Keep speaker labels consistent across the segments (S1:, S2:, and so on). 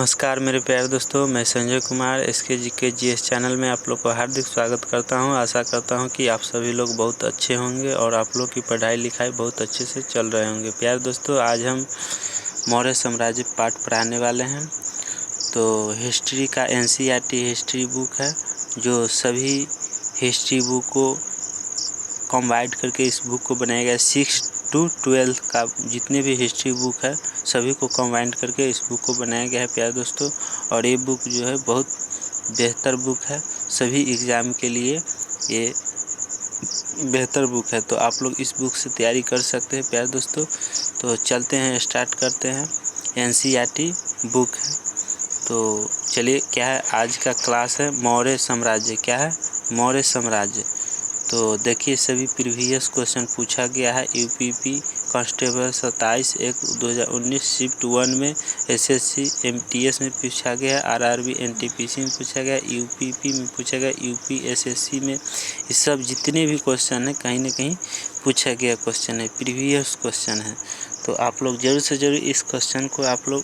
S1: नमस्कार मेरे प्यारे दोस्तों, मैं संजय कुमार SKGS चैनल में आप लोग को हार्दिक स्वागत करता हूं। आशा करता हूं कि आप सभी लोग बहुत अच्छे होंगे और आप लोग की पढ़ाई लिखाई बहुत अच्छे से चल रहे होंगे। प्यारे दोस्तों, आज हम मौर्य साम्राज्य पाठ पढ़ाने वाले हैं। तो हिस्ट्री का NCERT हिस्ट्री बुक है, जो सभी हिस्ट्री बुक को कंबाइंड करके इस बुक को बनाया गया। 6 to 12 का जितने भी हिस्ट्री बुक है सभी को कंबाइंड करके इस बुक को बनाया गया है प्यारे दोस्तों। और ये बुक जो है बहुत बेहतर बुक है, सभी एग्ज़ाम के लिए ये बेहतर बुक है। तो आप लोग इस बुक से तैयारी कर सकते हैं प्यारे दोस्तों। तो चलते हैं, स्टार्ट करते हैं। NCERT बुक है, तो चलिए क्या है आज का क्लास है मौर्य साम्राज्य। क्या है? मौर्य साम्राज्य। तो देखिए सभी प्रीवियस क्वेश्चन पूछा गया है। UPP कांस्टेबल 27/1/2019 शिफ्ट 1 में, SSC MTS में पूछा गया, RRB NTPC में पूछा गया, UPP में पूछा गया, UP SSC में। ये सब जितने भी क्वेश्चन है कहीं ना कहीं पूछा गया क्वेश्चन है, प्रीवियस क्वेश्चन है। तो आप लोग ज़रूर से ज़रूर इस क्वेश्चन को आप लोग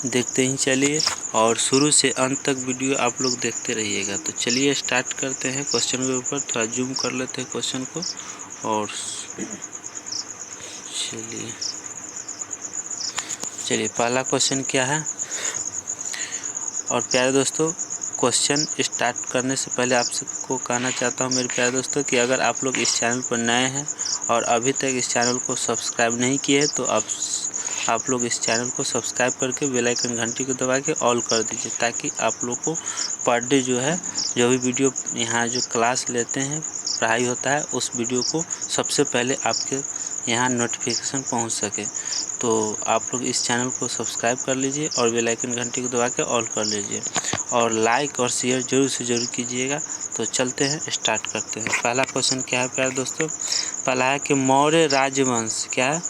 S1: देखते ही चलिए और शुरू से अंत तक वीडियो आप लोग देखते रहिएगा। तो चलिए स्टार्ट करते हैं क्वेश्चन के ऊपर। थोड़ा जूम कर लेते हैं क्वेश्चन को और चलिए पहला क्वेश्चन क्या है। और प्यारे दोस्तों, क्वेश्चन स्टार्ट करने से पहले आप सबको कहना चाहता हूं मेरे प्यारे दोस्तों कि अगर आप लोग इस चैनल पर नए हैं और अभी तक इस चैनल को सब्सक्राइब नहीं किए हैं तो आप लोग इस चैनल को सब्सक्राइब करके बेल आइकन घंटी को दबा के ऑल कर दीजिए, ताकि आप लोग को पर डे जो है जो भी वीडियो यहाँ जो क्लास लेते हैं, पढ़ाई होता है, उस वीडियो को सबसे पहले आपके यहाँ नोटिफिकेशन पहुँच सके। तो आप लोग इस चैनल को सब्सक्राइब कर लीजिए और बेल आइकन घंटी को दबा के ऑल कर लीजिए और लाइक और शेयर जरूर से जरूर कीजिएगा। तो चलते हैं, स्टार्ट करते हैं। पहला क्वेश्चन क्या है प्यारे दोस्तों? पहला है कि मौर्य राजवंश क्या है?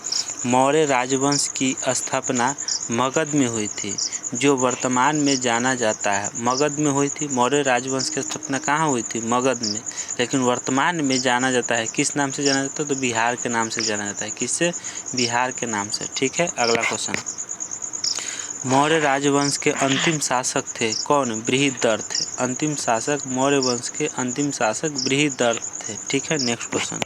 S1: मौर्य राजवंश की स्थापना मगध में हुई थी, जो वर्तमान में जाना जाता है। मगध में हुई थी। मौर्य राजवंश की स्थापना कहाँ हुई थी? मगध में। लेकिन वर्तमान में जाना जाता है, किस नाम से जाना जाता है? तो बिहार के नाम से जाना जाता है। किससे? बिहार के नाम से। ठीक है, अगला क्वेश्चन। मौर्य राजवंश के अंतिम शासक थे कौन? बृहदर थे। अंतिम शासक मौर्य वंश के अंतिम शासक बृहदर थे। ठीक है, नेक्स्ट क्वेश्चन।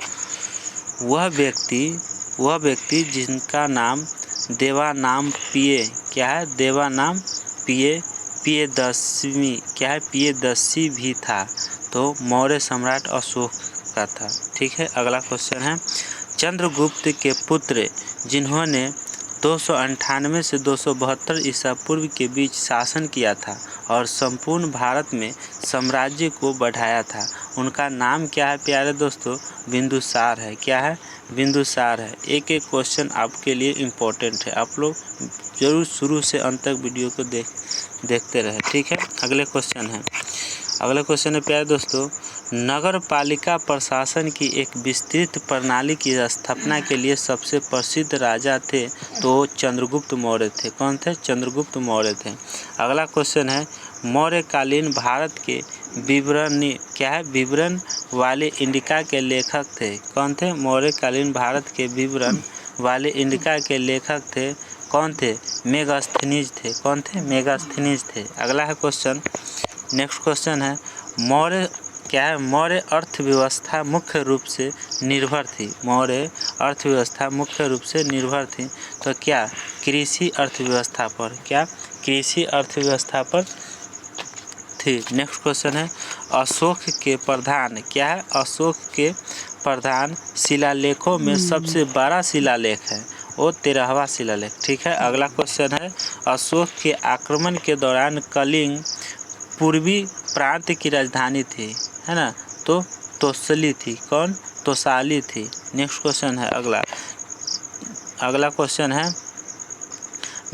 S1: वह व्यक्ति जिनका नाम देवानामपिय क्या है? देवानामपिय पियदस्वी क्या है? पियदस्वी भी था। तो मौर्य सम्राट अशोक का था। ठीक है, अगला क्वेश्चन है। चंद्रगुप्त के पुत्र जिन्होंने 298 से 272 ईसा पूर्व के बीच शासन किया था और संपूर्ण भारत में साम्राज्य को बढ़ाया था, उनका नाम क्या है प्यारे दोस्तों? बिंदुसार है। क्या है? बिंदुसार है। एक एक क्वेश्चन आपके लिए इम्पोर्टेंट है, आप लोग जरूर शुरू से अंत तक वीडियो को देखते रहे। ठीक है, अगले क्वेश्चन है। अगला क्वेश्चन है प्यारे दोस्तों, नगर पालिका प्रशासन की एक विस्तृत प्रणाली की स्थापना के लिए सबसे प्रसिद्ध राजा थे, तो चंद्रगुप्त मौर्य थे। कौन थे? चंद्रगुप्त मौर्य थे। अगला क्वेश्चन है, मौर्यकालीन भारत के विवरण क्या है? विवरण वाले इंडिका के लेखक थे। कौन थे? मौर्यकालीन भारत के विवरण वाले इंडिका के लेखक थे। कौन थे? मेगास्थनीज थे। कौन थे? मेगास्थनीज थे। अगला है क्वेश्चन, नेक्स्ट क्वेश्चन है, मौर्य क्या है? मौर्य अर्थव्यवस्था मुख्य रूप से निर्भर थी। मौर्य अर्थव्यवस्था मुख्य रूप से निर्भर थी। तो क्या? कृषि अर्थव्यवस्था पर। क्या? कृषि अर्थव्यवस्था पर थी। नेक्स्ट क्वेश्चन है, अशोक के प्रधान क्या है? अशोक के प्रधान शिलालेखों में सबसे बड़ा शिलालेख है, वो 13वां शिलालेख। ठीक है, अगला क्वेश्चन है, अशोक के आक्रमण के दौरान कलिंग पूर्वी प्रांत की राजधानी थी, है ना? तो तोसली थी। कौन? तोसाली थी। नेक्स्ट क्वेश्चन है अगला क्वेश्चन है,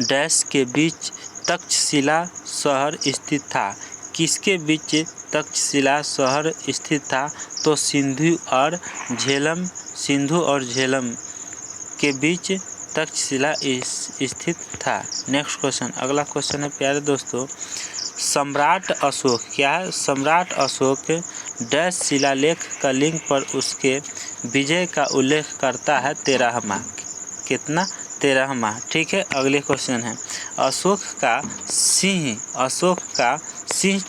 S1: डैश के बीच तक्षशिला शहर स्थित था। किसके बीच तक्षशिला शहर स्थित था? तो सिंधु और झेलम के बीच तक्षशिला स्थित था। नेक्स्ट क्वेश्चन, अगला क्वेश्चन है प्यारे दोस्तों, सम्राट अशोक क्या है? सम्राट अशोक डैश शिलालेख कलिंग पर उसके विजय का उल्लेख करता है 13वां। कितना? 13वां। ठीक है, अगले क्वेश्चन है अशोक का सिंह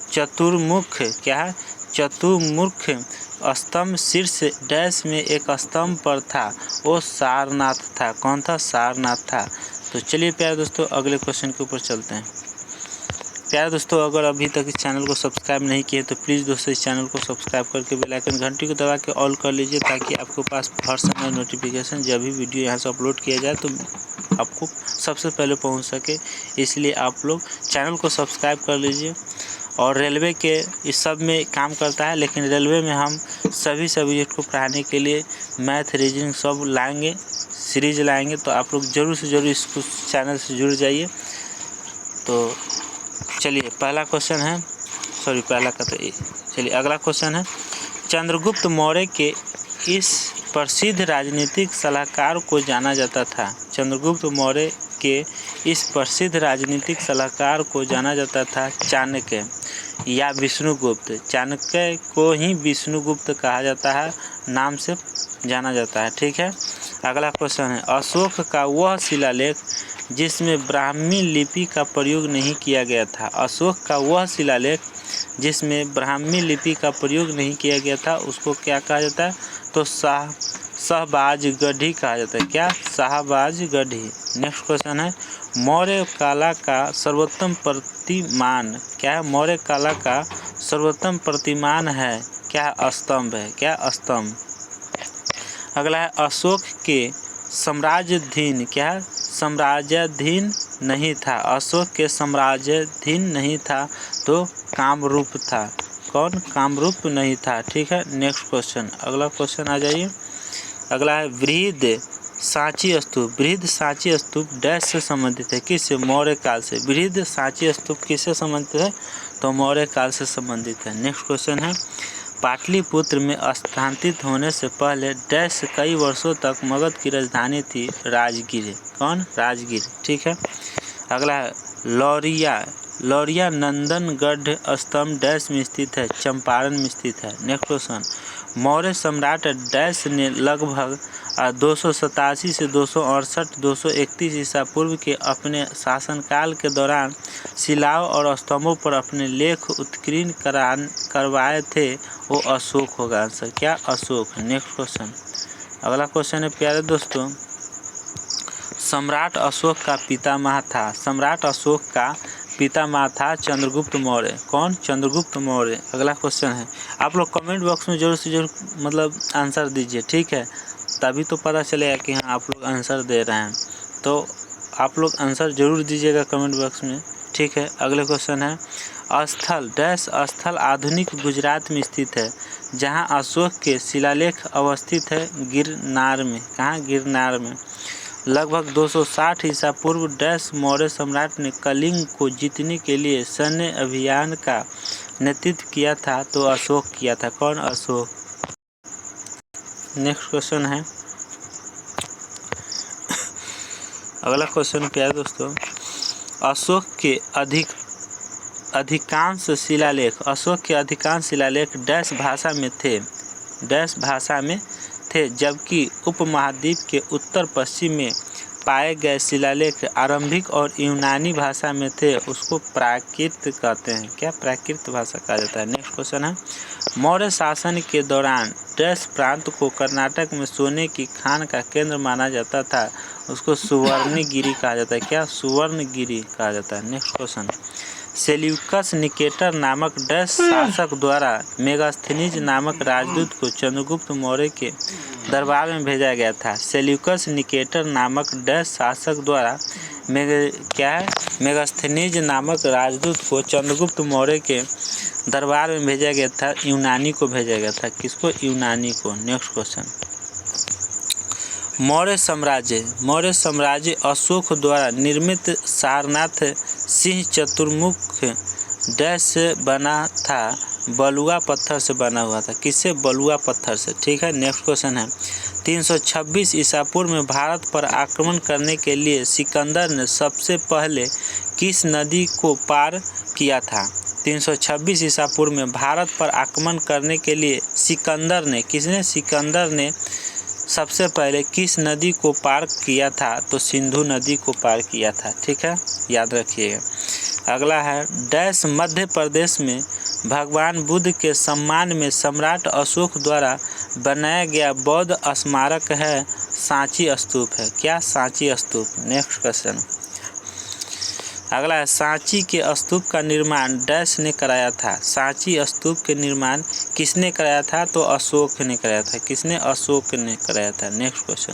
S1: चतुर्मुख क्या है? चतुर्मुख स्तंभ शीर्ष डैश में एक स्तंभ पर था, वो सारनाथ था। कौन था? सारनाथ था। तो चलिए प्यारे दोस्तों अगले क्वेश्चन के ऊपर चलते हैं। प्यारे दोस्तों अगर अभी तक इस चैनल को सब्सक्राइब नहीं किए तो प्लीज़ दोस्तों इस चैनल को सब्सक्राइब करके बेल आइकन घंटी को दबा के ऑल कर लीजिए, ताकि आपके पास हर समय नोटिफिकेशन जब भी वीडियो यहाँ से अपलोड किया जाए तो आपको सबसे पहले पहुँच सके। इसलिए आप लोग चैनल को सब्सक्राइब कर लीजिए। और रेलवे के इस सब में काम करता है, लेकिन रेलवे में हम सभी सब्जेक्ट को पढ़ाने के लिए मैथ रीजनिंग सब लाएंगे, सीरीज लाएंगे। तो आप लोग ज़रूर से ज़रूर इस चैनल से जुड़ जाइए। तो चलिए पहला क्वेश्चन है, चलिए अगला क्वेश्चन है चंद्रगुप्त मौर्य के इस प्रसिद्ध राजनीतिक सलाहकार को जाना जाता था। चंद्रगुप्त मौर्य के इस प्रसिद्ध राजनीतिक सलाहकार को जाना जाता था चाणक्य या विष्णुगुप्त। चाणक्य को ही विष्णुगुप्त कहा जाता है, नाम से जाना जाता है। ठीक है, अगला क्वेश्चन है अशोक का वह शिलालेख जिसमें ब्राह्मी लिपि का प्रयोग नहीं किया गया था। अशोक का वह शिलालेख जिसमें ब्राह्मी लिपि का प्रयोग नहीं किया गया था उसको क्या कहा जाता है? तो शाहबाजगढ़ी कहा जाता है। क्या? शाहबाजगढ़ी। नेक्स्ट क्वेश्चन है मौर्य कला का सर्वोत्तम प्रतिमान क्या है? मौर्य कला का सर्वोत्तम प्रतिमान है क्या? स्तंभ है। क्या? स्तंभ। अगला है अशोक के साम्राज्याधीन क्या है? साम्राज्याधीन नहीं था। अशोक के साम्राज्याधीन नहीं था तो कामरूप था। कौन? कामरूप नहीं था। ठीक है, नेक्स्ट क्वेश्चन। अगला क्वेश्चन आ जाइए। अगला है बृहद सांची स्तूप। बृहद सांची स्तूप डैश से संबंधित है? किससे? मौर्य काल से। बृहद सांची स्तूप किससे संबंधित है? तो मौर्य काल से संबंधित है। नेक्स्ट क्वेश्चन है पाटलिपुत्र में स्थानांतरित होने से पहले डैश कई वर्षों तक मगध की राजधानी थी? राजगीर। कौन? राजगीर। ठीक है, अगला है लौरिया नंदनगढ़ स्तंभ डैश में स्थित है? चंपारण में स्थित है। नेक्स्ट क्वेश्चन मौर्य सम्राट डैश ने लगभग 287 से 268 231 ईसा पूर्व के अपने शासनकाल के दौरान शिलाओं और स्तंभों पर अपने लेख उत्कीर्ण करवाए थे? वो अशोक होगा आंसर। क्या? अशोक। Next question. अगला क्वेश्चन है प्यारे दोस्तों सम्राट अशोक का पितामह था। सम्राट अशोक का पितामह था चंद्रगुप्त मौर्य। कौन? चंद्रगुप्त मौर्य। अगला क्वेश्चन है आप लोग कमेंट बॉक्स में जरूर से जरूर आंसर दीजिए। ठीक है, तभी तो पता चलेगा कि हाँ आप लोग आंसर दे रहे हैं। तो आप लोग आंसर जरूर दीजिएगा कमेंट बॉक्स में। ठीक है, अगले क्वेश्चन है स्थल आधुनिक गुजरात में स्थित है जहां अशोक के शिलालेख अवस्थित है? गिरनार में। कहाँ? गिरनार में। लगभग 260 ईसा पूर्व डैश मौर्य सम्राट ने कलिंग को जीतने के लिए सैन्य अभियान का नेतृत्व किया था? तो अशोक किया था। कौन? अशोक। नेक्स्ट क्वेश्चन है अगला क्वेश्चन क्या है दोस्तों अशोक के अधिकांश शिलालेख डैश भाषा में थे जबकि उपमहाद्वीप के उत्तर पश्चिम में पाए गए शिलालेख आरंभिक और यूनानी भाषा में थे? उसको प्राकृत कहते हैं। क्या? प्राकृत भाषा कहा जाता है। नेक्स्ट क्वेश्चन है मौर्य शासन के दौरान डैश प्रांत को कर्नाटक में सोने की खान का केंद्र माना जाता था? उसको सुवर्णगिरी कहा जाता है। क्या? सुवर्णगिरी कहा जाता है। नेक्स्ट क्वेश्चन सेल्यूकस निकेटर नामक डैश शासक द्वारा मेगास्थनीज नामक राजदूत को चंद्रगुप्त मौर्य के दरबार में भेजा गया था? सेल्यूकस निकेटर नामक डैश शासक द्वारा मेगास्थनीज नामक राजदूत को चंद्रगुप्त मौर्य के दरबार में भेजा गया था? यूनानी को भेजा गया था। किसको? यूनानी को। नेक्स्ट क्वेश्चन मौर्य साम्राज्य अशोक द्वारा निर्मित सारनाथ सिंह चतुर्मुख डैश से बना था? बलुआ पत्थर से बना हुआ था। किससे? बलुआ पत्थर से। ठीक है, नेक्स्ट क्वेश्चन है 326 ईसा पूर्व में भारत पर आक्रमण करने के लिए सिकंदर ने सबसे पहले किस नदी को पार किया था? 326 ईसा पूर्व में भारत पर आक्रमण करने के लिए सिकंदर ने सबसे पहले किस नदी को पार किया था? तो सिंधु नदी को पार किया था। ठीक है, याद रखिएगा। अगला है डैश मध्य प्रदेश में भगवान बुद्ध के सम्मान में सम्राट अशोक द्वारा बनाया गया बौद्ध स्मारक है? सांची स्तूप है। क्या? सांची स्तूप। Next question. अगला है सांची के स्तूप का निर्माण डैश ने कराया था? सांची स्तूप के निर्माण किसने कराया था? तो अशोक ने कराया था। किसने? अशोक ने कराया था। Next question.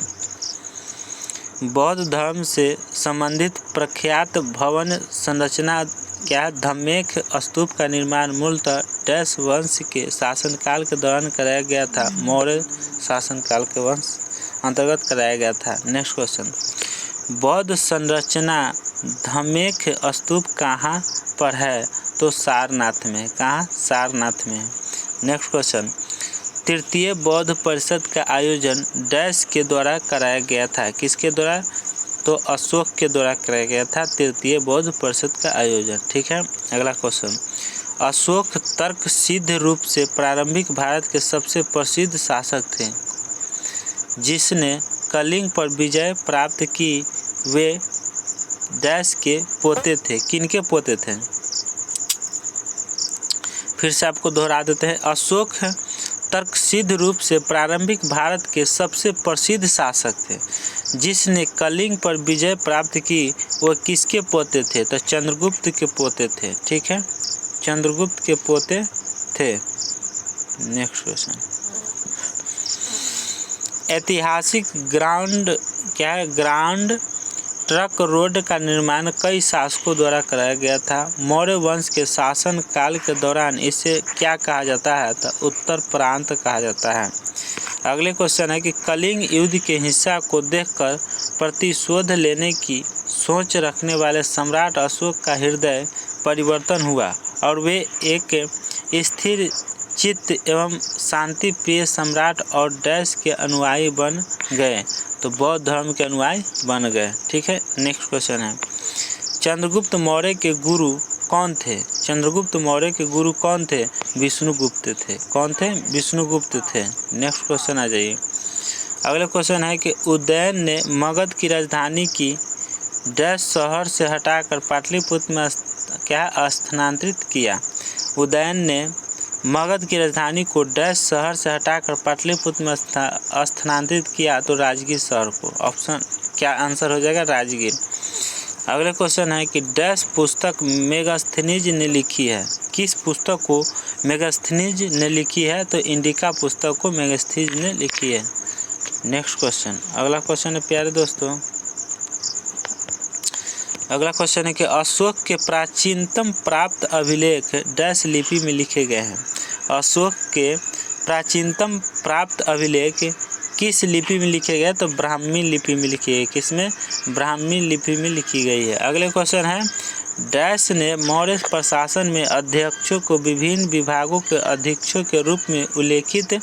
S1: बौद्ध धर्म से संबंधित प्रख्यात भवन संरचना क्या है? धम्मेक स्तूप का निर्माण मूलतः डैश वंश के शासनकाल के दौरान कराया गया था? मौर्य शासनकाल के वंश अंतर्गत कराया गया था। Next question. बौद्ध संरचना धम्मेक स्तूप कहाँ पर है? तो सारनाथ में। कहाँ? सारनाथ में है। Next question. तृतीय बौद्ध परिषद का आयोजन डैश के द्वारा कराया गया था? किसके द्वारा? तो अशोक के द्वारा कराया गया था तृतीय बौद्ध परिषद का आयोजन। ठीक है, अगला क्वेश्चन। अशोक तर्क सिद्ध रूप से प्रारंभिक भारत के सबसे प्रसिद्ध शासक थे जिसने कलिंग पर विजय प्राप्त की। वे डैश के पोते थे। किनके पोते थे? फिर से आपको दोहरा देते हैं। अशोक तर्कसिद्ध रूप से प्रारंभिक भारत के सबसे प्रसिद्ध शासक थे जिसने कलिंग पर विजय प्राप्त की। वो किसके पोते थे? तो चंद्रगुप्त के पोते थे। ठीक है, चंद्रगुप्त के पोते थे। Next question. ऐतिहासिक ग्रांड क्या है? ग्रांड ट्रक रोड का निर्माण कई शासकों द्वारा कराया गया था? मौर्य वंश के शासन काल के दौरान इसे क्या कहा जाता है? तो उत्तर प्रांत कहा जाता है। अगले क्वेश्चन है कि कलिंग युद्ध के हिस्सा को देखकर प्रतिशोध लेने की सोच रखने वाले सम्राट अशोक का हृदय परिवर्तन हुआ और वे एक स्थिर चित्त एवं शांति प्रिय सम्राट और डैश के अनुयायी बन गए। तो बौद्ध धर्म के अनुयायी बन गए। ठीक है, नेक्स्ट क्वेश्चन है चंद्रगुप्त मौर्य के गुरु कौन थे? चंद्रगुप्त मौर्य के गुरु कौन थे? विष्णुगुप्त थे। कौन थे? विष्णुगुप्त थे। नेक्स्ट क्वेश्चन आ जाइए। अगला क्वेश्चन है कि उदयन ने मगध की राजधानी की डैश शहर से हटाकर पाटलिपुत्र में क्या स्थानांतरित किया? उदयन ने मगध की राजधानी को डैश शहर से हटाकर पाटलिपुत्र में स्थानांतरित किया? तो राजगीर शहर को। ऑप्शन क्या आंसर हो जाएगा? राजगीर। अगले क्वेश्चन है कि डैश पुस्तक मेगास्थनीज ने लिखी है? किस पुस्तक को मेगास्थनीज ने लिखी है? तो इंडिका पुस्तक को मेगास्थनीज ने लिखी है। Next question. अगला क्वेश्चन है प्यारे दोस्तों, अगला क्वेश्चन है कि अशोक के प्राचीनतम प्राप्त अभिलेख डैश लिपि में लिखे गए हैं? अशोक के प्राचीनतम प्राप्त अभिलेख किस लिपि में लिखे गए? तो ब्राह्मी लिपि में लिखी गई। किसमें? ब्राह्मी लिपि में लिखी गई है। अगले क्वेश्चन है डैश ने मौर्य प्रशासन में अध्यक्षों को विभिन्न विभागों के अध्यक्षों के रूप में उल्लेखित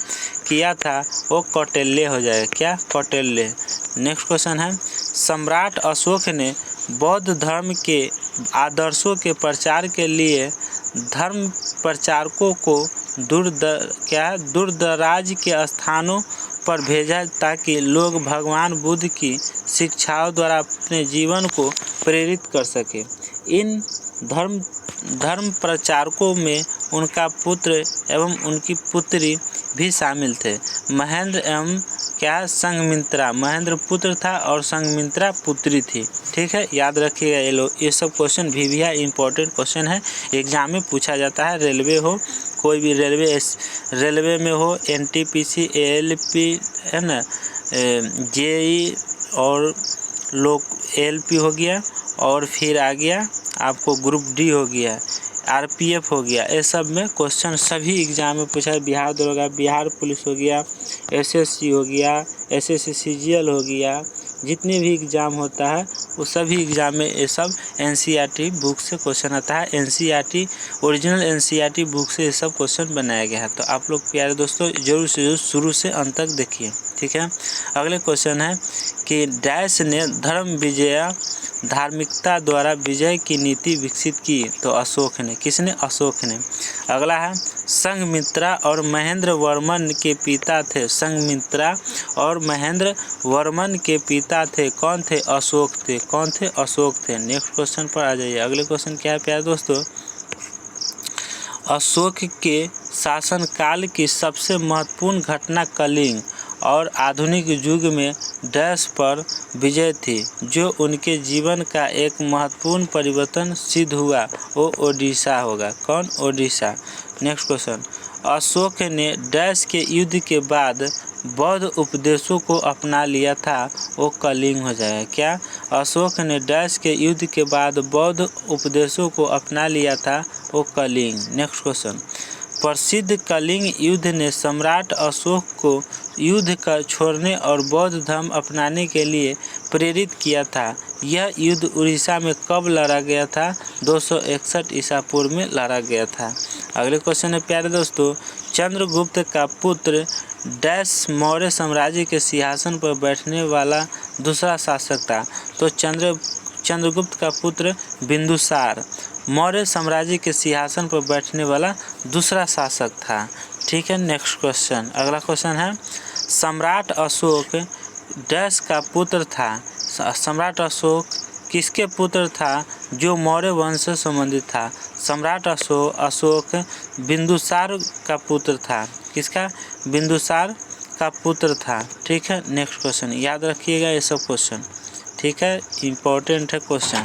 S1: किया था? वो कौटिल्य हो जाएगा। क्या? कौटिल्य। नेक्स्ट क्वेश्चन है सम्राट अशोक ने बौद्ध धर्म के आदर्शों के प्रचार के लिए धर्म प्रचारकों को दूरदराज के स्थानों पर भेजा ताकि लोग भगवान बुद्ध की शिक्षाओं द्वारा अपने जीवन को प्रेरित कर सके। इन धर्म प्रचारकों में उनका पुत्र एवं उनकी पुत्री भी शामिल थे। महेंद्र एवं क्या? संघमित्रा। महेंद्र पुत्र था और संघमित्रा पुत्री थी। ठीक है, याद रखिएगा। ये सब क्वेश्चन भी है, इंपॉर्टेंट क्वेश्चन है, एग्जाम में पूछा जाता है। रेलवे हो, कोई भी रेलवे में हो, NTPC ALP है ना, JEE और लोग ALP हो गया और फिर आ गया आपको ग्रुप D हो गया, RPF हो गया। ये सब में क्वेश्चन सभी एग्जाम में पूछा है। बिहार दरोगा, बिहार पुलिस हो गया, SSC हो गया, SSC CGL हो गया, जितने भी एग्ज़ाम होता है वो सभी एग्ज़ाम में ये सब NCERT बुक से क्वेश्चन आता है। NCERT ओरिजिनल NCERT बुक से ये सब क्वेश्चन बनाया गया है। तो आप लोग प्यारे दोस्तों जरूर से जरूर शुरू से अंत तक देखिए। ठीक है, अगले क्वेश्चन है कि डैश ने धर्म विजय धार्मिकता द्वारा विजय की नीति विकसित की? तो अशोक ने। किसने? अशोक ने। अगला है संघमित्रा और महेंद्र वर्मन के पिता थे। संघमित्रा और महेंद्र वर्मन के पिता थे। कौन थे? अशोक थे। कौन थे? अशोक थे। नेक्स्ट क्वेश्चन पर आ जाइए। अगले क्वेश्चन क्या है प्यारे दोस्तों? अशोक के शासनकाल की सबसे महत्वपूर्ण घटना कलिंग और आधुनिक युग में डैश पर विजय थी, जो उनके जीवन का एक महत्वपूर्ण परिवर्तन सिद्ध हुआ। वो ओडिशा होगा। कौन? ओडिशा। नेक्स्ट क्वेश्चन, अशोक ने डैश के युद्ध के बाद बौद्ध उपदेशों को अपना लिया था। वो कलिंग हो जाएगा। क्या? अशोक ने डैश के युद्ध के बाद बौद्ध उपदेशों को अपना लिया था। वो कलिंग। नेक्स्ट क्वेश्चन, प्रसिद्ध कलिंग युद्ध ने सम्राट अशोक को युद्ध कर छोड़ने और बौद्ध धर्म अपनाने के लिए प्रेरित किया था। यह युद्ध उड़ीसा में कब लड़ा गया था? 261 ईसा पूर्व में लड़ा गया था। अगले क्वेश्चन है प्यारे दोस्तों, चंद्रगुप्त का पुत्र डैश मौर्य साम्राज्य के सिंहासन पर बैठने वाला दूसरा शासक था। तो चंद्रगुप्त का पुत्र बिंदुसार मौर्य साम्राज्य के सिंहासन पर बैठने वाला दूसरा शासक था। ठीक है। नेक्स्ट क्वेश्चन, अगला क्वेश्चन है, सम्राट अशोक डैश का पुत्र था। सम्राट अशोक किसके पुत्र था जो मौर्य वंश से संबंधित था? सम्राट अशोक बिंदुसार का पुत्र था। किसका? बिंदुसार का पुत्र था। ठीक है। नेक्स्ट क्वेश्चन, याद रखिएगा ये सब क्वेश्चन। ठीक है, इम्पोर्टेंट है क्वेश्चन।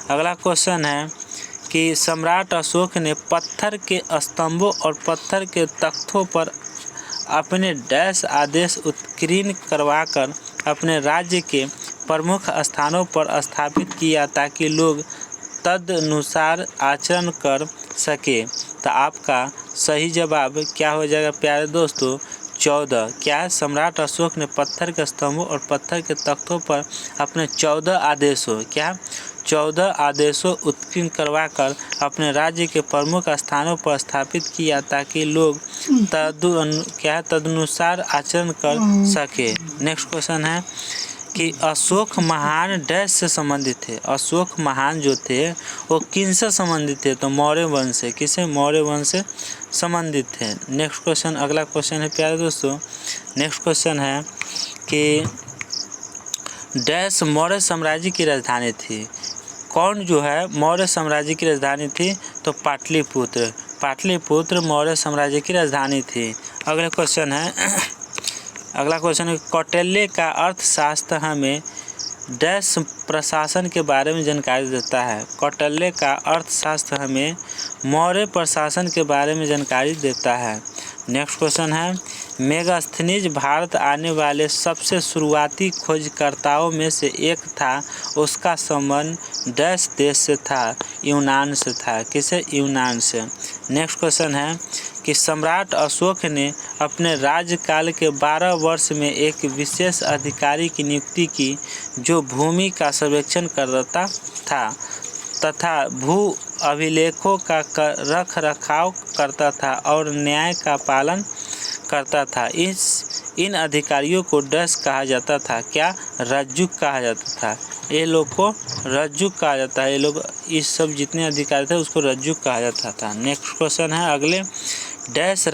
S1: अगला क्वेश्चन है कि सम्राट अशोक ने पत्थर के स्तंभों और पत्थर के तख्तों पर अपने डैश आदेश उत्कीर्ण करवाकर अपने राज्य के प्रमुख स्थानों पर स्थापित किया ताकि लोग तदनुसार आचरण कर सके। तो आपका सही जवाब क्या हो जाएगा प्यारे दोस्तों? 14। क्या है? सम्राट अशोक ने पत्थर के स्तंभों और पत्थर के तख्तों पर अपने 14 आदेशों 14 आदेशों उत्कीर्ण करवाकर अपने राज्य के प्रमुख स्थानों पर स्थापित किया ताकि लोग तदनुसार आचरण कर सके। नेक्स्ट क्वेश्चन है कि अशोक महान डैश से संबंधित थे। अशोक महान जो थे वो किन से संबंधित थे? तो मौर्य वंश से। किसे? मौर्य वंश से संबंधित थे। नेक्स्ट क्वेश्चन, अगला क्वेश्चन है प्यारे दोस्तों, नेक्स्ट क्वेश्चन है कि डैश मौर्य साम्राज्य की राजधानी थी। कौन जो है मौर्य साम्राज्य की राजधानी थी? तो पाटलिपुत्र। पाटलिपुत्र मौर्य साम्राज्य की राजधानी थी। अगला क्वेश्चन है कौटिल्य का अर्थशास्त्र हमें डैश प्रशासन के बारे में जानकारी देता है। कौटिल्य का अर्थशास्त्र हमें मौर्य प्रशासन के बारे में जानकारी देता है। नेक्स्ट क्वेश्चन है मेगास्थनीज भारत आने वाले सबसे शुरुआती खोजकर्ताओं में से एक था। उसका संबंध डैश देश से था? यूनान से था। किसे? यूनान से। नेक्स्ट क्वेश्चन है कि सम्राट अशोक ने अपने राज्यकाल के 12 वर्ष में एक विशेष अधिकारी की नियुक्ति की जो भूमि का सर्वेक्षण करता था तथा भू अभिलेखों का रख रखाव करता था और न्याय का पालन करता था। इन अधिकारियों को डैश कहा जाता था। क्या? रज्जुक कहा जाता था। ये लोग को रज्जुक कहा जाता है। ये लोग इस सब जितने अधिकारी थे उसको रज्जुक कहा जाता था। नेक्स्ट क्वेश्चन है अगले, डैश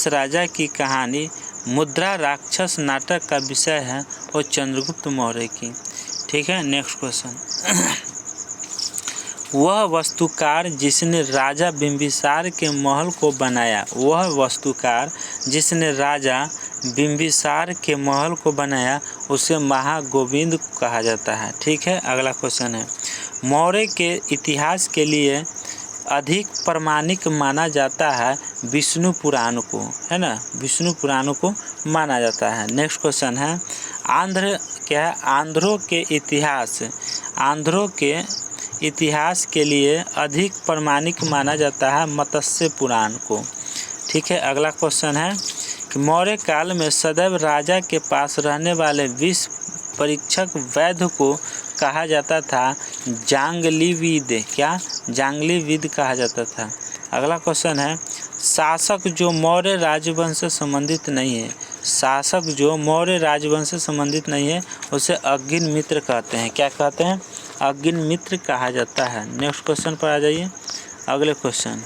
S1: राजा की कहानी मुद्रा राक्षस नाटक का विषय है वो चंद्रगुप्त मौर्य की। ठीक है। नेक्स्ट क्वेश्चन, वह वास्तुकार जिसने राजा बिंबिसार के महल को बनाया। वह वास्तुकार जिसने राजा बिंबिसार के महल को बनाया उसे महागोविंद कहा जाता है। ठीक है। अगला क्वेश्चन है मौर्य के इतिहास के लिए अधिक प्रमाणिक माना जाता है विष्णु पुराण को, है ना? विष्णु पुराण को माना जाता है। नेक्स्ट क्वेश्चन है आंध्रों के इतिहास के लिए अधिक प्रमाणिक माना जाता है मत्स्य पुराण को। ठीक है। अगला क्वेश्चन है कि मौर्य काल में सदैव राजा के पास रहने वाले विष परीक्षक वैद्य को कहा जाता था जांगलीविद। क्या? जांगलीविद कहा जाता था। अगला क्वेश्चन है शासक जो मौर्य राजवंश से संबंधित नहीं है। शासक जो मौर्य राजवंश से संबंधित नहीं है उसे अग्निमित्र कहते हैं। क्या कहते हैं? अग्निमित्र कहा जाता है। नेक्स्ट क्वेश्चन पर आ जाइए। अगले क्वेश्चन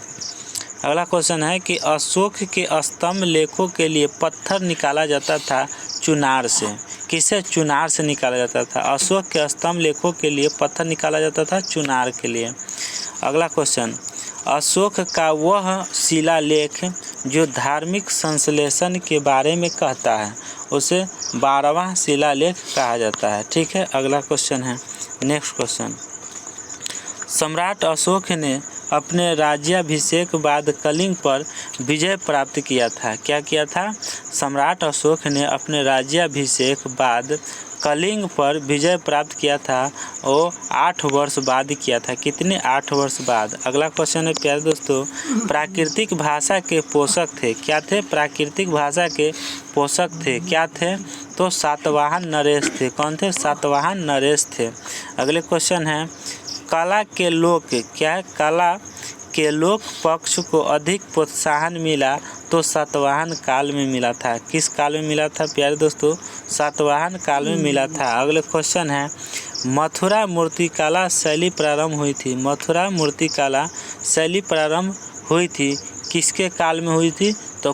S1: अगला क्वेश्चन है कि अशोक के स्तंभ लेखों के लिए पत्थर निकाला जाता था चुनार से। किसे चुनार से निकाला जाता था? अशोक के स्तंभ लेखों के लिए पत्थर निकाला जाता था चुनार के लिए। अगला क्वेश्चन, अशोक का वह शिलालेख जो धार्मिक संश्लेषण के बारे में कहता है उसे 12वां शिलालेख कहा जाता है। ठीक है, अगला क्वेश्चन है, नेक्स्ट क्वेश्चन, सम्राट अशोक ने अपने राज्याभिषेक बाद कलिंग पर विजय प्राप्त किया था। क्या किया था? सम्राट अशोक ने अपने राज्याभिषेक बाद कलिंग पर विजय प्राप्त किया था वो 8 वर्ष बाद किया था। कितने? 8 वर्ष बाद। अगला क्वेश्चन है प्यारे दोस्तों, प्राकृतिक भाषा के पोषक थे। क्या थे? प्राकृतिक भाषा के पोषक थे। क्या थे? तो सातवाहन नरेश थे। कौन थे? सातवाहन नरेश थे। अगले क्वेश्चन है, कला के लोक, क्या है? कला के लोक पक्ष को अधिक प्रोत्साहन मिला तो सातवाहन काल में मिला था। किस काल में मिला था प्यारे दोस्तों? सातवाहन काल में मिला था। अगले क्वेश्चन है, मथुरा मूर्तिकला शैली प्रारंभ हुई थी। मथुरा मूर्तिकला शैली प्रारंभ हुई थी किसके काल में हुई थी? तो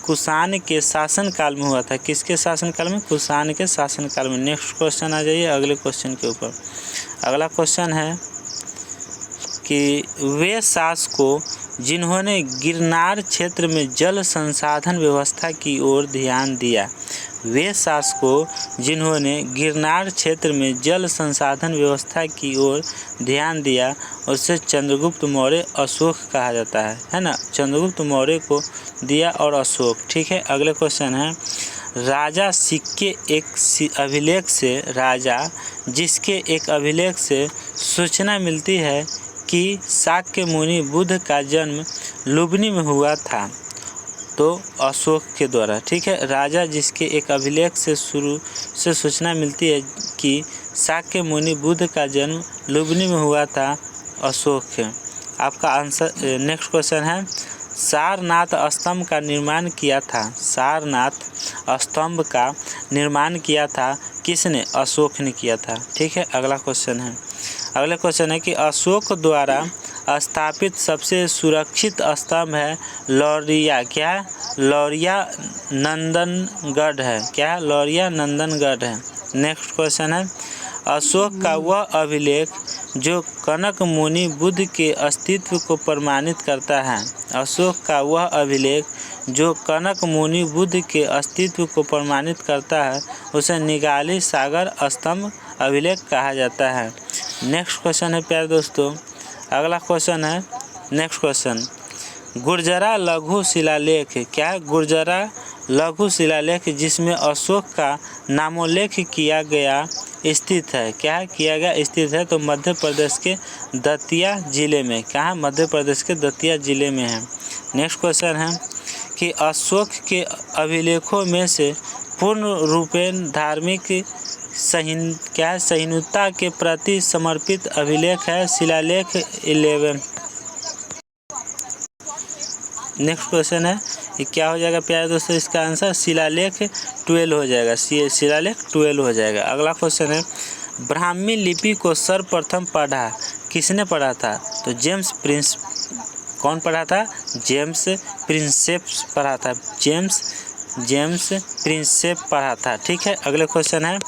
S1: कुषाण के शासन काल में हुआ था। किसके शासन काल में? कुषाण के शासन काल में। नेक्स्ट क्वेश्चन आ जाइए अगले क्वेश्चन के ऊपर। अगला क्वेश्चन है कि वे शासकों जिन्होंने गिरनार क्षेत्र में जल संसाधन व्यवस्था की ओर ध्यान दिया। वे शासकों जिन्होंने गिरनार क्षेत्र में जल संसाधन व्यवस्था की ओर ध्यान दिया उसे चंद्रगुप्त मौर्य अशोक कहा जाता है ना? चंद्रगुप्त मौर्य को दिया और अशोक। ठीक है, अगले क्वेश्चन है, राजा सिक्के एक अभिलेख से राजा जिसके एक अभिलेख से सूचना मिलती है कि शाक्य मुनि बुद्ध का जन्म लुबनी में हुआ था तो अशोक के द्वारा। ठीक है, राजा जिसके एक अभिलेख से सूचना मिलती है कि शाक्य मुनि बुद्ध का जन्म लुबनी में हुआ था, अशोक है। आपका आंसर। नेक्स्ट क्वेश्चन है, सारनाथ स्तंभ का निर्माण किया था। सारनाथ स्तंभ का निर्माण किया था किसने? अशोक ने किया था। ठीक है, अगला क्वेश्चन है, अगला क्वेश्चन है कि अशोक द्वारा स्थापित सबसे सुरक्षित स्तंभ है लौरिया। क्या है? लौरिया नंदनगढ़ है। क्या है? लौरिया नंदनगढ़ है। नेक्स्ट क्वेश्चन है, अशोक का वह अभिलेख जो कनक मुनि बुद्ध के अस्तित्व को प्रमाणित करता है। अशोक का वह अभिलेख जो कनक मुनि बुद्ध के अस्तित्व को प्रमाणित करता है उसे निगाली सागर स्तंभ अभिलेख कहा जाता है। नेक्स्ट क्वेश्चन है प्यारे दोस्तों, अगला क्वेश्चन है, नेक्स्ट क्वेश्चन, गुर्जरा लघु शिलालेख। क्या है? गुर्जरा लघु शिलालेख जिसमें अशोक का नामोल्लेख किया गया स्थित है। क्या है? किया गया स्थित है तो मध्य प्रदेश के दतिया जिले में। कहाँ? मध्य प्रदेश के दतिया जिले में है। नेक्स्ट क्वेश्चन है कि अशोक के अभिलेखों में से पूर्ण रूपेण धार्मिक सहिष्णुता के प्रति समर्पित अभिलेख है शिलालेख 11। नेक्स्ट क्वेश्चन है ये क्या हो जाएगा प्यारे दोस्तों? इसका आंसर शिलालेख 12 हो जाएगा। शिलालेख 12 हो जाएगा। अगला क्वेश्चन है, ब्राह्मी लिपि को सर्वप्रथम पढ़ा किसने पढ़ा था? तो जेम्स प्रिंस। कौन पढ़ा था? जेम्स प्रिंसेप पढ़ा था। जेम्स प्रिंसेप पढ़ा था। ठीक है, अगले क्वेश्चन है,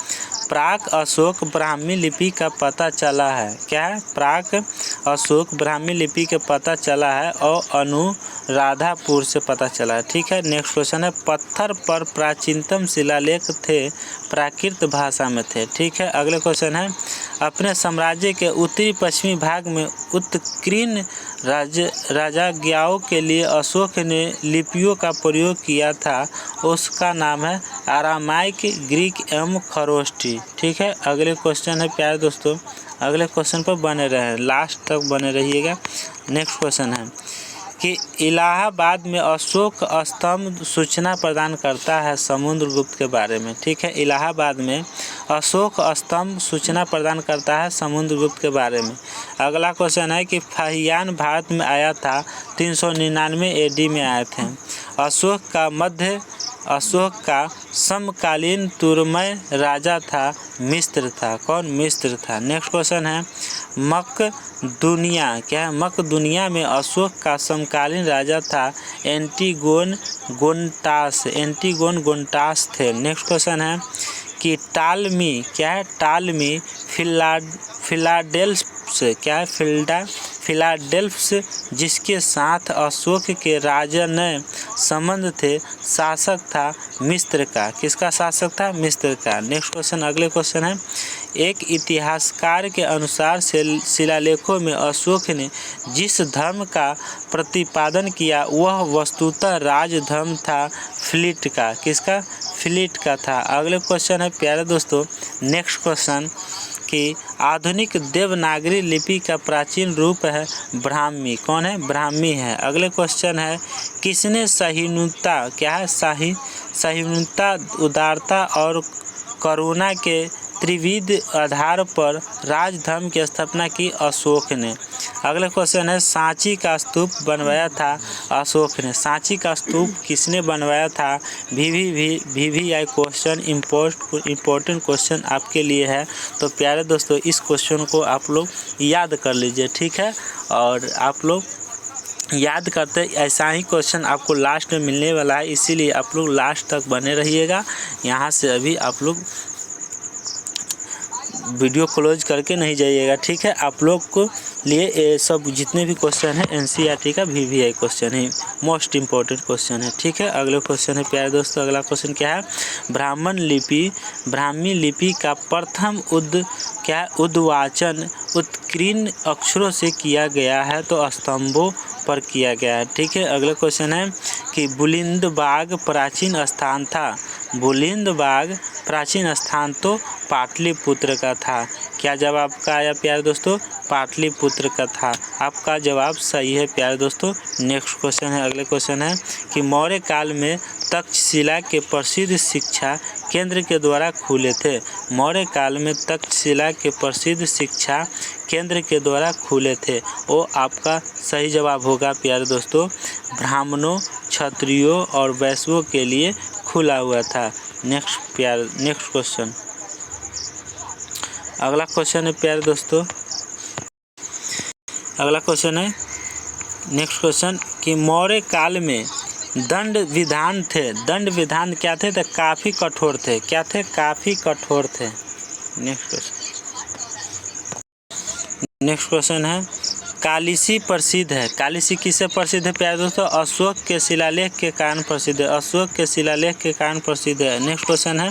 S1: प्राक अशोक ब्राह्मी लिपि का पता चला है। क्या है? प्राक अशोक ब्राह्मी लिपि के पता चला है और अनुराधापुर से पता चला है। ठीक है, नेक्स्ट क्वेश्चन है, पत्थर पर प्राचीनतम शिलालेख थे प्राकृत भाषा में थे। ठीक है, अगले क्वेश्चन है, अपने साम्राज्य के उत्तरी पश्चिमी भाग में उत्कीर्ण राजज्ञाओं के लिए अशोक ने लिपियों का प्रयोग किया था, उसका नाम है आरामाइक, ग्रीक एवं खरोष्टी। ठीक है, अगले क्वेश्चन है प्यारे दोस्तों, अगले क्वेश्चन पर बने रहें, लास्ट तक बने रहिएगा। नेक्स्ट क्वेश्चन है कि इलाहाबाद में अशोक स्तंभ सूचना प्रदान करता है समुद्रगुप्त के बारे में। ठीक है, इलाहाबाद में अशोक स्तंभ सूचना प्रदान करता है समुद्रगुप्त के बारे में। अगला क्वेश्चन है कि फाहियान भारत में आया था 399 AD में आए थे। अशोक का समकालीन तुर्मय राजा था मिस्र था। कौन? मिस्र था। नेक्स्ट क्वेश्चन है, मकदुनिया, क्या है मकदुनिया में अशोक का समकालीन राजा था एंटीगोन गोनटास थे। नेक्स्ट क्वेश्चन है कि टालमी, क्या है टालमी फिलाडेल्फ्स, क्या है फिलाडेल्फ्स जिसके साथ अशोक के राजनय संबंध थे, शासक था मिस्र का। किसका शासक था? मिस्र का। नेक्स्ट क्वेश्चन, अगले क्वेश्चन है एक इतिहासकार के अनुसार शिलालेखों में अशोक ने जिस धर्म का प्रतिपादन किया वह वस्तुतः राजधर्म था फ्लीट का। किसका? फ्लीट का था। अगले क्वेश्चन है प्यारे दोस्तों, नेक्स्ट क्वेश्चन कि आधुनिक देवनागरी लिपि का प्राचीन रूप है ब्राह्मी। कौन है? ब्राह्मी है। अगले क्वेश्चन है किसने सहिष्णुता, क्या है सहिष्णुता, उदारता और करुणा के त्रिविध आधार पर राजधर्म की स्थापना की? अशोक ने। अगले क्वेश्चन है सांची का स्तूप बनवाया था अशोक ने। सांची का स्तूप किसने बनवाया था? VVI क्वेश्चन इम्पोर्टेंट क्वेश्चन आपके लिए है। तो प्यारे दोस्तों इस क्वेश्चन को आप लोग याद कर लीजिए, ठीक है। और आप लोग याद करते ऐसा ही क्वेश्चन आपको लास्ट में मिलने वाला है, इसीलिए आप लोग लास्ट तक बने रहिएगा। यहाँ से अभी आप लोग वीडियो क्लोज करके नहीं जाइएगा, ठीक है। आप लोग को लिए ये सब जितने भी क्वेश्चन है NCERT का VVI क्वेश्चन है, मोस्ट इम्पोर्टेंट क्वेश्चन है, ठीक है। अगले क्वेश्चन है प्यारे दोस्तों, अगला क्वेश्चन क्या है? ब्राह्मी लिपि का प्रथम उद्वाचन उत्कीर्ण अक्षरों से किया गया है, तो स्तंभों पर किया गया है, ठीक है। अगले क्वेश्चन है कि बुलिंदबाग प्राचीन स्थान था। बुलिंदबाग प्राचीन स्थान तो पाटलिपुत्र का था। क्या जवाब का आया प्यारे दोस्तों? पाटलिपुत्र का था। आपका जवाब सही है प्यारे दोस्तों। नेक्स्ट क्वेश्चन है, अगले क्वेश्चन है कि मौर्य काल में तक्षशिला के प्रसिद्ध शिक्षा केंद्र के द्वारा खुले थे। मौर्य काल में तक्षशिला के प्रसिद्ध शिक्षा केंद्र के द्वारा खुले थे। वो आपका सही जवाब होगा प्यारे दोस्तों, ब्राह्मणों, क्षत्रियों और वैश्यों के लिए खुला हुआ था। नेक्स्ट क्वेश्चन, अगला क्वेश्चन है प्यारे दोस्तों, अगला क्वेश्चन है नेक्स्ट क्वेश्चन कि मौर्य काल में दंड विधान थे। दंड विधान क्या थे? तो काफ़ी कठोर थे। क्या थे? काफ़ी कठोर थे। नेक्स्ट क्वेश्चन है कालिसी प्रसिद्ध है। कालिसी किससे प्रसिद्ध है प्यारे दोस्तों? अशोक के शिलालेख के कारण प्रसिद्ध है। अशोक के शिलालेख के कारण प्रसिद्ध है। नेक्स्ट क्वेश्चन है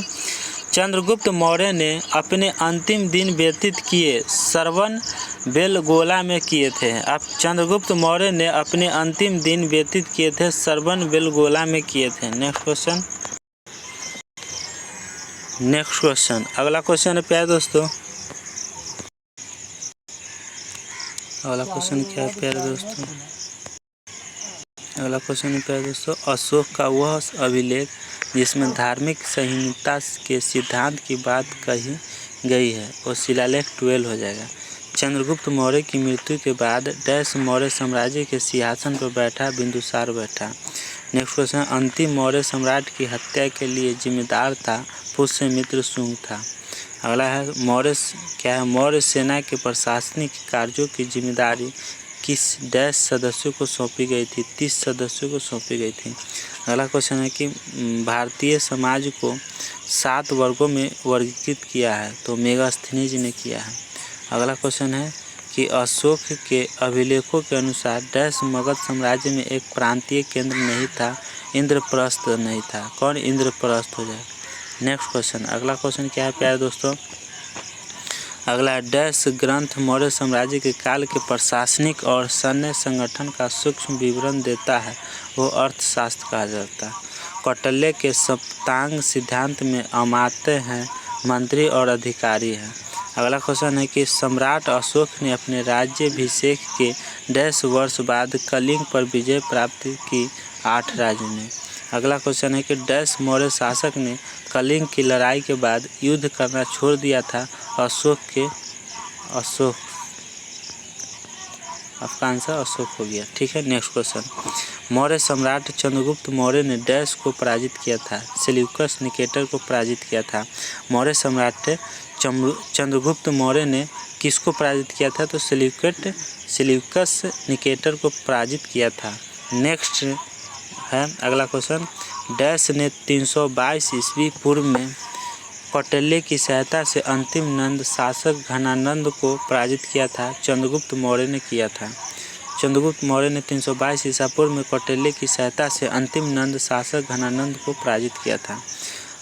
S1: चंद्रगुप्त मौर्य ने अपने अंतिम दिन व्यतीत किए सरवन बेलगोला में किए थे। अब चंद्रगुप्त मौर्य ने अपने अंतिम दिन व्यतीत किए थे सरवन बेलगोला में किए थे। नेक्स्ट क्वेश्चन, अगला क्वेश्चन है प्यारे दोस्तों, अगला क्वेश्चन क्या है प्यारे दोस्तों? अगला क्वेश्चन है प्यारे दोस्तों अशोक का वह अभिलेख जिसमें धार्मिक संहिता के सिद्धांत की बात कही गई है वो शिलालेख 12 हो जाएगा। चंद्रगुप्त मौर्य की मृत्यु के बाद डैश मौर्य साम्राज्य के सिंहासन पर बैठा बिंदुसार बैठा। नेक्स्ट क्वेश्चन अंतिम मौर्य सम्राट की हत्या के लिए जिम्मेदार था पुष्यमित्र शुंग था। अगला है मौर्य, क्या है? मौर्य सेना के प्रशासनिक कार्यों की जिम्मेदारी किस डैश सदस्यों को सौंपी गई थी? 30 सदस्यों को सौंपी गई थी। अगला क्वेश्चन है कि भारतीय समाज को 7 वर्गों में वर्गीकृत किया है, तो मेगास्थनीज ने किया है। अगला क्वेश्चन है कि अशोक के अभिलेखों के अनुसार डैश मगध साम्राज्य में एक प्रांतीय केंद्र नहीं था, इंद्रप्रस्थ नहीं था। कौन इंद्रप्रस्थ हो जाए? नेक्स्ट क्वेश्चन, अगला क्वेश्चन क्या है प्यारे दोस्तों? अगला डैश ग्रंथ मौर्य साम्राज्य के काल के प्रशासनिक और सैन्य संगठन का सूक्ष्म विवरण देता है, वो अर्थशास्त्र कहा जाता है। कौटिल्य के सप्तांग सिद्धांत में अमात्य हैं, मंत्री और अधिकारी हैं। अगला क्वेश्चन है कि सम्राट अशोक ने अपने राज्याभिषेक के डैश वर्ष बाद कलिंग पर विजय प्राप्त की 8 राज्य ने। अगला क्वेश्चन है कि डैश मौर्य शासक ने कलिंग की लड़ाई के बाद युद्ध करना छोड़ दिया था। अशोक आपका आंसर अशोक हो गया, ठीक है। नेक्स्ट क्वेश्चन मौर्य सम्राट चंद्रगुप्त मौर्य ने डैश को पराजित किया था? सेल्यूकस निकेटर को पराजित किया था। मौर्य सम्राट चंद्रगुप्त मौर्य ने किसको पराजित किया था? तो सेल्यूकस निकेटर को पराजित किया था। नेक्स्ट है अगला क्वेश्चन, डैश ने 322 ईस्वी पूर्व में कौटिल्य की सहायता से अंतिम नंद शासक घनानंद को पराजित किया था? चंद्रगुप्त मौर्य ने किया था। चंद्रगुप्त मौर्य ने 322 ईसा पूर्व में कौटिल्य की सहायता से अंतिम नंद शासक घनानंद को पराजित किया था।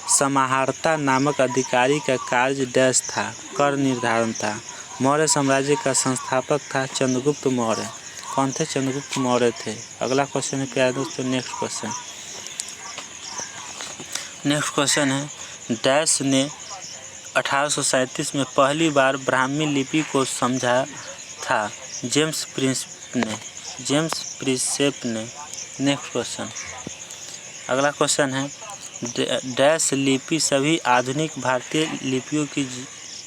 S1: समाहर्ता नामक अधिकारी का कार्य डैश था? कर निर्धारण था। मौर्य साम्राज्य का संस्थापक था चंद्रगुप्त मौर्य। कौन थे? चंद्रगुप्त मौर्य थे। अगला क्वेश्चन है प्यारे दोस्तों, नेक्स्ट क्वेश्चन है, डैश ने 1837 में पहली बार ब्राह्मी लिपि को समझा था? जेम्स प्रिंसेप ने। नेक्स्ट क्वेश्चन, अगला क्वेश्चन है, डैश लिपि सभी आधुनिक भारतीय लिपियों की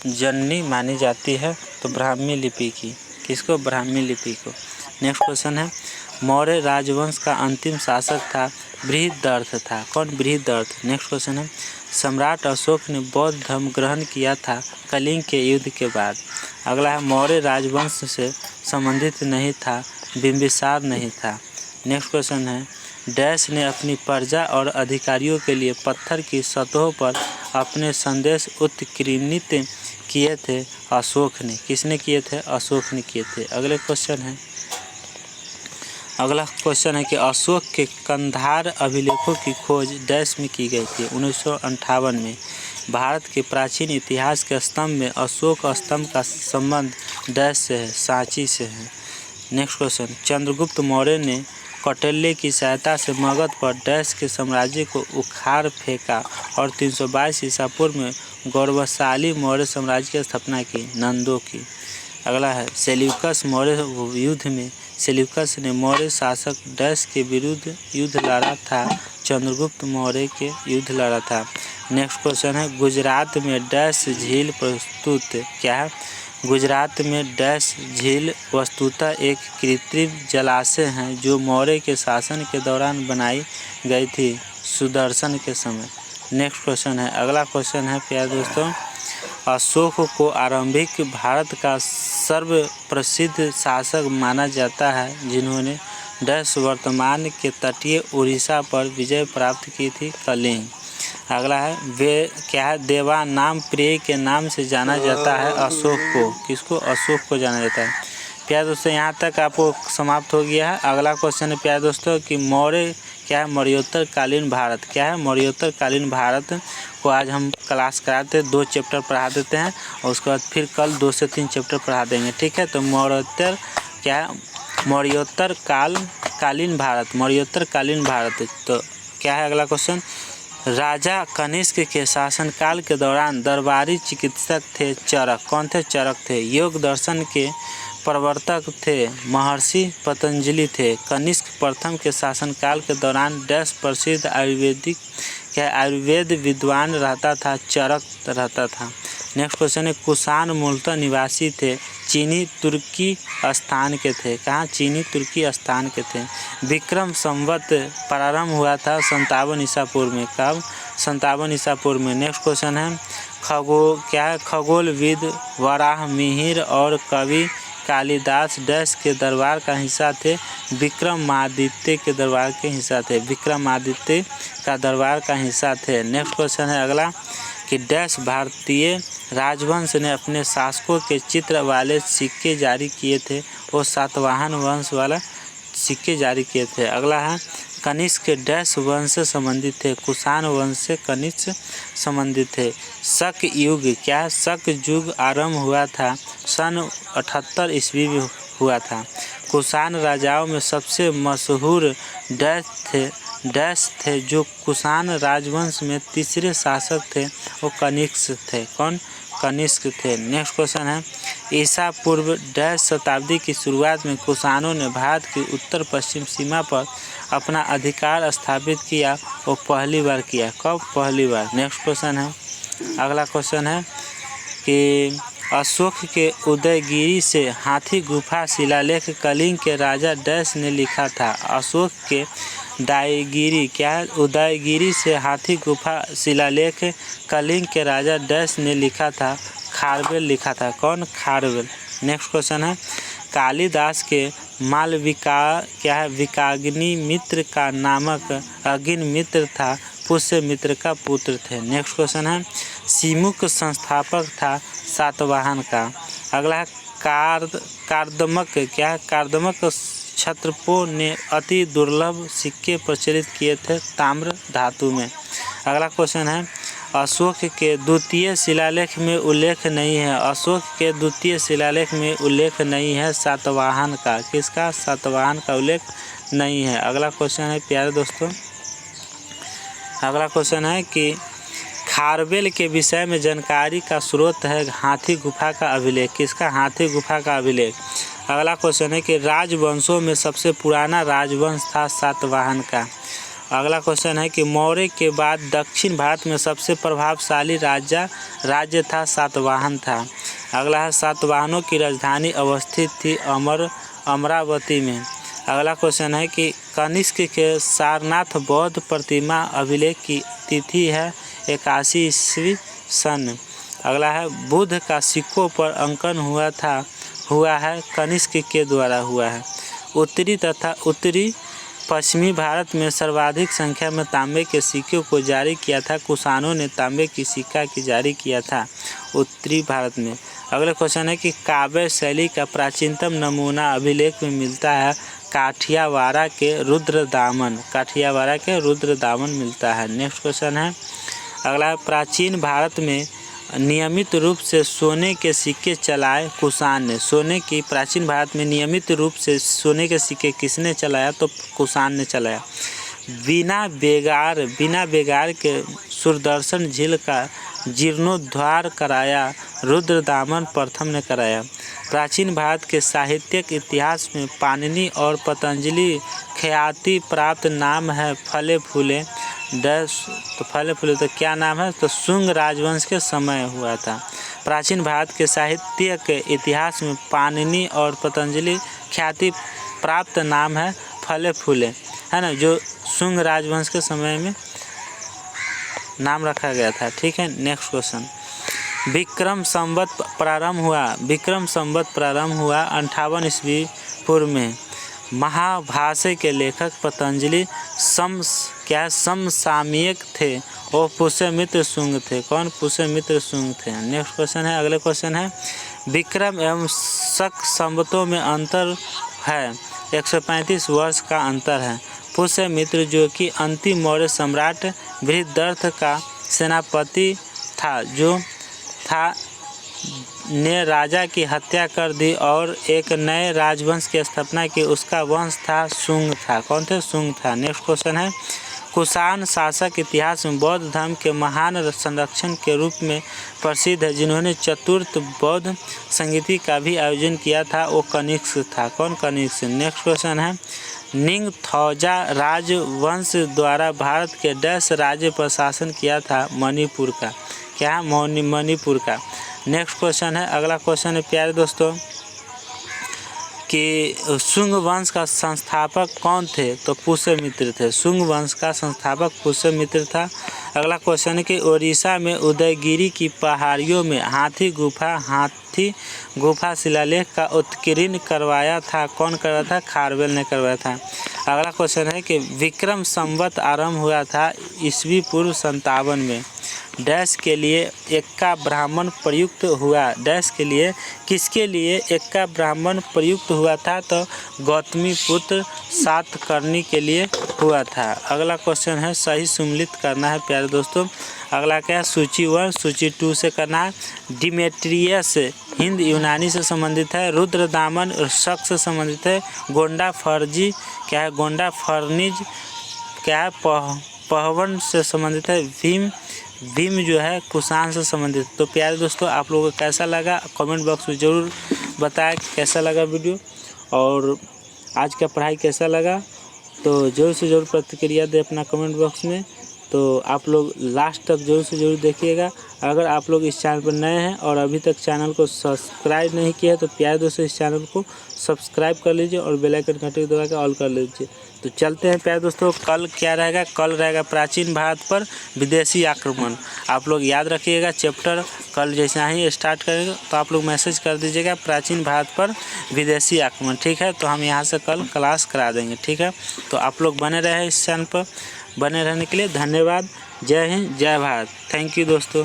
S1: जननी मानी जाती है? तो ब्राह्मी लिपि की। किसको? ब्राह्मी लिपि को। नेक्स्ट क्वेश्चन है, मौर्य राजवंश का अंतिम शासक था? बृहद्रथ था। कौन? बृहद्रथ। नेक्स्ट क्वेश्चन है, सम्राट अशोक ने बौद्ध धर्म ग्रहण किया था कलिंग के युद्ध के बाद? अगला है, मौर्य राजवंश से संबंधित नहीं था, बिंबिसार नहीं था। नेक्स्ट क्वेश्चन है, डैश ने अपनी प्रजा और अधिकारियों के लिए पत्थर की सतहों पर अपने संदेश उत्कीर्णित किए थे? अशोक ने। किसने किए थे? अशोक ने किए थे। अगला क्वेश्चन है कि अशोक के कंधार अभिलेखों की खोज डैश में की गई थी? 1958 में। भारत के प्राचीन इतिहास के स्तंभ में अशोक स्तंभ का संबंध डैश से है? सांची से है। नेक्स्ट क्वेश्चन, चंद्रगुप्त मौर्य ने कौटिल्य की सहायता से मगध पर डैश के साम्राज्य को उखाड़ फेंका और 322 ईसा पूर्व में गौरवशाली मौर्य साम्राज्य की स्थापना की? नंदों की। अगला है, सेल्यूकस मौर्य युद्ध में सेल्यूकस ने मौर्य शासक डैश के विरुद्ध युद्ध लड़ा था? चंद्रगुप्त मौर्य के युद्ध लड़ा था। नेक्स्ट क्वेश्चन है, गुजरात में डैश झील प्रस्तुत? क्या है? गुजरात में डैश झील वस्तुतः एक कृत्रिम जलाशय है जो मौर्य के शासन के दौरान बनाई गई थी, सुदर्शन के समय। नेक्स्ट क्वेश्चन है, अगला क्वेश्चन है प्यारे दोस्तों, अशोक को आरंभिक भारत का सर्वप्रसिद्ध शासक माना जाता है जिन्होंने डैश वर्तमान के तटीय उड़ीसा पर विजय प्राप्त की थी? कलिंग। अगला है, वे क्या है? देवा नाम प्रिय के नाम से जाना जाता है अशोक को? किसको? अशोक को जाना जाता है। प्यारे दोस्तों यहाँ तक आपको समाप्त हो गया है। अगला क्वेश्चन है प्यारे दोस्तों कि मौर्य क्या है? मौर्योत्तर कालीन भारत। क्या है? मौर्योत्तर कालीन भारत को आज हम क्लास कराते हैं, 2 चैप्टर पढ़ा देते हैं और उसके बाद फिर कल 2 से 3 चैप्टर पढ़ा देंगे। ठीक है, तो मौर्योत्तर क्या है? मौर्योत्तर कालीन भारत। मौर्योत्तर कालीन भारत। तो क्या है अगला क्वेश्चन, राजा कनिष्क के शासनकाल के दौरान दरबारी चिकित्सक थे चरक। कौन थे? चरक थे। योग दर्शन के प्रवर्तक थे महर्षि पतंजलि थे। कनिष्क प्रथम के शासनकाल के दौरान डैश प्रसिद्ध आयुर्वेद विद्वान रहता था? चरक रहता था। नेक्स्ट क्वेश्चन है, कुषाण मूलतः निवासी थे, चीनी तुर्की स्थान के थे? कहाँ? चीनी तुर्की स्थान के थे। विक्रम संवत प्रारंभ हुआ था 57 ईसा पूर्व में? कब? 57 ईसा पूर्व में। नेक्स्ट क्वेश्चन है, खगोलविद वराह मिहिर और कवि कालिदास डैश के दरबार का हिस्सा थे? विक्रमादित्य के दरबार के हिस्सा थे। विक्रमादित्य का दरबार का हिस्सा थे। नेक्स्ट क्वेश्चन है अगला कि डैश भारतीय राजवंश ने अपने शासकों के चित्र वाले सिक्के जारी किए थे? वो सातवाहन वंश वाला सिक्के जारी किए थे। अगला है, कनिष्क डैश वंश से संबंधित थे? कुषाण वंश से कनिष्क संबंधित थे। शक युग क्या? शक युग आरंभ हुआ था सन 78 ईस्वी में हुआ था। कुषाण राजाओं में सबसे मशहूर डैश थे जो कुषाण राजवंश में तीसरे शासक थे, वो कनिष्क थे। कौन? कनिष्क थे। नेक्स्ट क्वेश्चन है, ईसा पूर्व डैश शताब्दी की शुरुआत में कुषाणों ने भारत की उत्तर पश्चिम सीमा पर अपना अधिकार स्थापित किया, वो पहली बार किया? कब? पहली बार। नेक्स्ट क्वेश्चन है, अगला क्वेश्चन है कि अशोक के उदयगिरी से हाथी गुफा शिलालेख कलिंग के राजा डैश ने लिखा था? अशोक के उदयगिरी क्या है? उदयगिरी से हाथी गुफा शिलालेख कलिंग के राजा डैश ने लिखा था? खारवेल लिखा था। कौन? खारवेल। नेक्स्ट क्वेश्चन है कालिदास के मालविका क्या है विकाग्नि मित्र का नामक अग्नि मित्र था, पुष्य मित्र का पुत्र थे। नेक्स्ट क्वेश्चन है सिमुक संस्थापक था सातवाहन का। अगला है कार्दमक क्या है कार्दमक क्षत्रपों ने अति दुर्लभ सिक्के प्रचलित किए थे ताम्र धातु में। अगला क्वेश्चन है अशोक के द्वितीय शिलालेख में उल्लेख नहीं है। अशोक के द्वितीय शिलालेख में उल्लेख नहीं है सातवाहन का। किसका? सातवाहन का उल्लेख नहीं है। अगला क्वेश्चन है प्यारे दोस्तों, अगला क्वेश्चन है कि खारवेल के विषय में जानकारी का स्रोत है हाथी गुफा का अभिलेख। किसका? हाथी गुफा का अभिलेख। अगला क्वेश्चन है कि राजवंशों में सबसे पुराना राजवंश था सातवाहन का। अगला क्वेश्चन है कि मौर्य के बाद दक्षिण भारत में सबसे प्रभावशाली राज्य था सातवाहन था। अगला है सातवाहनों की राजधानी अवस्थित थी अमरावती में। अगला क्वेश्चन है कि कनिष्क के सारनाथ बौद्ध प्रतिमा अभिलेख की तिथि है 81 ईस्वी सन। अगला है बुद्ध का सिक्कों पर अंकन हुआ है कनिष्क के द्वारा हुआ है। उत्तरी तथा उत्तरी पश्चिमी भारत में सर्वाधिक संख्या में तांबे के सिक्कों को जारी किया था कुषाणों ने तांबे की सिक्का की जारी किया था उत्तरी भारत में। अगला क्वेश्चन है कि काव्य शैली का प्राचीनतम नमूना अभिलेख में मिलता है काठियावाड़ के रुद्रदामन। काठियावाड़ के रुद्रदामन मिलता है। नेक्स्ट क्वेश्चन है अगला प्राचीन भारत में नियमित रूप से सोने के सिक्के चलाए कुषाण ने। प्राचीन भारत में नियमित रूप से सोने के सिक्के किसने चलाया? तो कुषाण ने चलाया। बिना बेगार के सुदर्शन झील का जीर्णोद्धार कराया रुद्रदामन प्रथम ने कराया। प्राचीन भारत के साहित्यिक इतिहास में पाणिनि और पतंजलि ख्याति प्राप्त नाम है फले फूले। तो फले फूले तो क्या नाम है? तो शुंग राजवंश के समय हुआ था। प्राचीन भारत के साहित्यिक इतिहास में पाणिनि और पतंजलि ख्याति प्राप्त नाम है फले फूले, है ना, जो शुंग राजवंश के समय में नाम रखा गया था। ठीक है। नेक्स्ट क्वेश्चन विक्रम संवत प्रारंभ हुआ 58 ईस्वी पूर्व में। महाभाष्य के लेखक पतंजलि समसामयिक थे और पुष्यमित्र शुंग थे। कौन? पुष्यमित्र शुंग थे। नेक्स्ट क्वेश्चन है अगले क्वेश्चन है विक्रम एवं शक संवतों में अंतर है 135 वर्ष का अंतर है। पुष्यमित्र जो कि अंतिम मौर्य सम्राट बृहद्रथ का सेनापति था ने राजा की हत्या कर दी और एक नए राजवंश की स्थापना की। उसका वंश था शुंग था। कौन थे? शुंग था। नेक्स्ट क्वेश्चन है कुषाण शासक इतिहास में बौद्ध धर्म के महान संरक्षण के रूप में प्रसिद्ध है जिन्होंने चतुर्थ बौद्ध संगीति का भी आयोजन किया था, वो कनिष्क था। कौन? कनिष्क। नेक्स्ट क्वेश्चन है निंगथौजा राजवंश द्वारा भारत के डैश राज्य पर शासन किया था? मणिपुर का। क्या? मणिपुर का। नेक्स्ट क्वेश्चन है अगला क्वेश्चन है प्यारे दोस्तों कि शुंग वंश का संस्थापक कौन थे? तो पुष्यमित्र थे। शुंग वंश का संस्थापक पुष्यमित्र था। अगला क्वेश्चन है कि उड़ीसा में उदयगिरी की पहाड़ियों में हाथी गुफा शिलालेख का उत्कीर्ण करवाया था। कौन करवाया था? खारवेल ने करवाया था। अगला क्वेश्चन है कि विक्रम संवत आरंभ हुआ था ईस्वी पूर्व 57 में। डैश के लिए एक्का ब्राह्मण प्रयुक्त हुआ। डैश के लिए किसके लिए एक्का ब्राह्मण प्रयुक्त हुआ था? तो गौतमी पुत्र सातकर्णी के लिए हुआ था। अगला क्वेश्चन है सही सम्मिलित करना है प्यारे दोस्तों। अगला क्या है? सूची 1 सूची 2 से करना है। डिमेट्रियस हिंद यूनानी से संबंधित है। रुद्रदामन शक से संबंधित है। गोंडा फर्जी क्या है? गोंडा फर्निज क्या है? पहवन से संबंधित है। भीम जो है कुषाण से संबंधित। तो प्यारे दोस्तों आप लोगों को कैसा लगा कमेंट बॉक्स में ज़रूर बताएं कैसा लगा वीडियो, और आज का पढ़ाई कैसा लगा। तो ज़रूर से ज़रूर प्रतिक्रिया दें अपना कमेंट बॉक्स में। तो आप लोग लास्ट तक ज़रूर से ज़रूर देखिएगा। अगर आप लोग इस चैनल पर नए हैं और अभी तक चैनल को सब्सक्राइब नहीं किया है तो प्यारे दोस्तों इस चैनल को सब्सक्राइब कर लीजिए और बेल आइकन घंटी दबा के ऑल कर लीजिए। तो चलते हैं प्यारे दोस्तों, कल क्या रहेगा? कल रहेगा प्राचीन भारत पर विदेशी आक्रमण। आप लोग याद रखिएगा, चैप्टर कल जैसा ही स्टार्ट करेंगे तो आप लोग मैसेज कर दीजिएगा प्राचीन भारत पर विदेशी आक्रमण, ठीक है? तो हम यहाँ से कल क्लास करा देंगे, ठीक है? तो आप लोग बने रहे इस चैनल पर, बने रहने के लिए धन्यवाद। जय हिंद, जय भारत। थैंक यू दोस्तों।